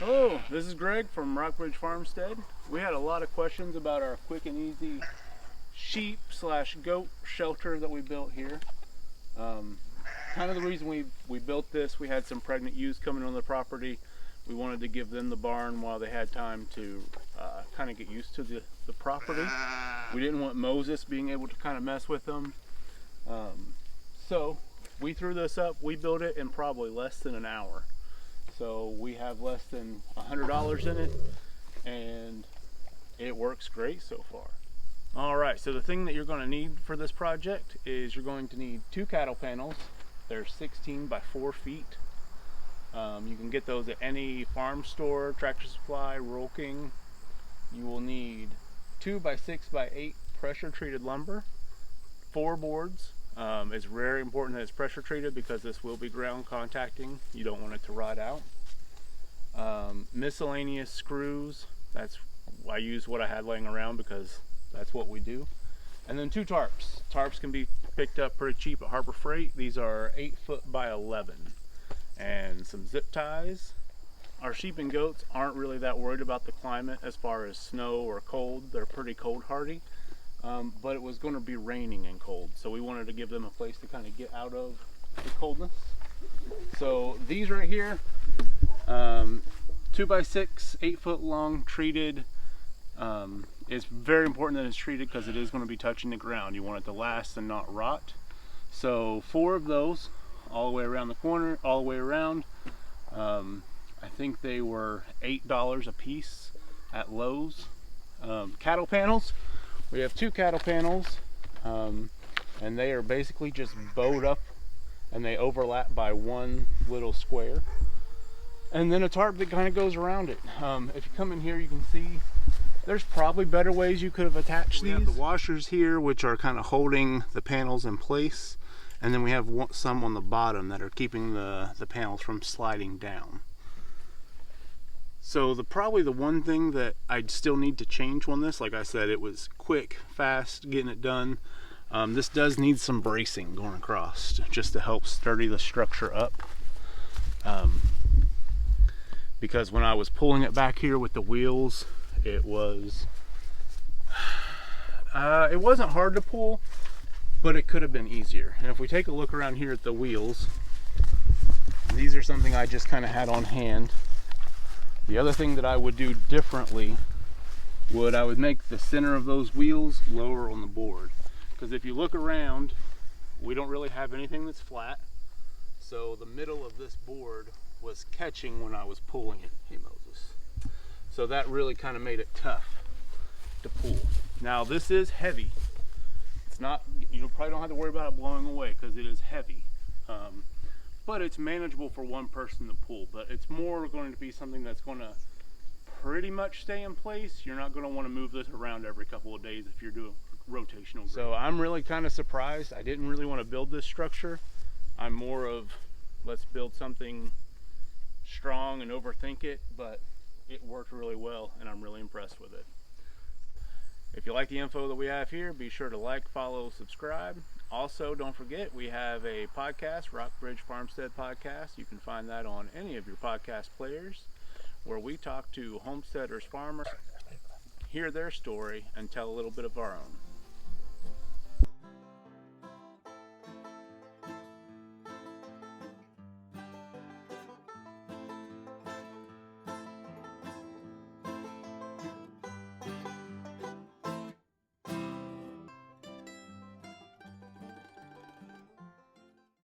Hello, this is Greg from Rockbridge Farmstead. We had a lot of questions about our quick and easy sheep slash goat shelter that we built here. Kind of the reason we built this, we had some pregnant ewes coming on the property. We wanted to give them the barn while they had time to kind of get used to the property. We didn't want Moses being able to kind of mess with them. So we threw this up, we built it in probably less than an hour. So we have less than $100 in it, and it works great so far. All right, so the thing that you're going to need for this project is you're going to need 2 cattle panels. They're 16 by 4 feet. You can get those at any farm store, Tractor Supply, Rural King. You will need 2 by 6 by 8 pressure treated lumber, 4 boards. It's very important that it's pressure treated because this will be ground contacting. You don't want it to rot out. Miscellaneous screws. I used what I had laying around because that's what we do. And then 2 tarps. Tarps can be picked up pretty cheap at Harbor Freight. These are 8 foot by 11. And some zip ties. Our sheep and goats aren't really that worried about the climate as far as snow or cold. They're pretty cold hardy. But it was going to be raining and cold, so we wanted to give them a place to kind of get out of the coldness. So these right here, 2 by 6, 8 foot long, treated. It's very important that it's treated because it is going to be touching the ground. You want it to last and not rot. So 4 of those, all the way around the corner, all the way around. I think they were $8 a piece at Lowe's. Cattle panels. We have 2 cattle panels, and they are basically just bowed up, and they overlap by one little square. And then a tarp that kind of goes around it. If you come in here, you can see there's probably better ways you could have attached these. We have the washers here, which are kind of holding the panels in place, and then we have some on the bottom that are keeping the panels from sliding down. So probably the one thing that I'd still need to change on this, like I said, it was quick, fast, getting it done. This does need some bracing going across just to help sturdy the structure up. Because when I was pulling it back here with the wheels, it wasn't hard to pull, but it could have been easier. And if we take a look around here at the wheels, these are something I just kind of had on hand. The other thing that I would do differently I would make the center of those wheels lower on the board. Because if you look around, we don't really have anything that's flat. So the middle of this board was catching when I was pulling it. Hey Moses. So that really kind of made it tough to pull. Now this is heavy. It's not, you probably don't have to worry about it blowing away because it is heavy. But it's manageable for one person to pull, but it's more going to be something that's going to pretty much stay in place. You're not going to want to move this around every couple of days if you're doing rotational grazing. So I'm really kind of surprised. I didn't really want to build this structure. I'm more of, let's build something strong and overthink it, but it worked really well and I'm really impressed with it. If you like the info that we have here, be sure to like, follow, subscribe. Also, don't forget, we have a podcast, Rockbridge Farmstead Podcast. You can find that on any of your podcast players, where we talk to homesteaders, farmers, hear their story, and tell a little bit of our own.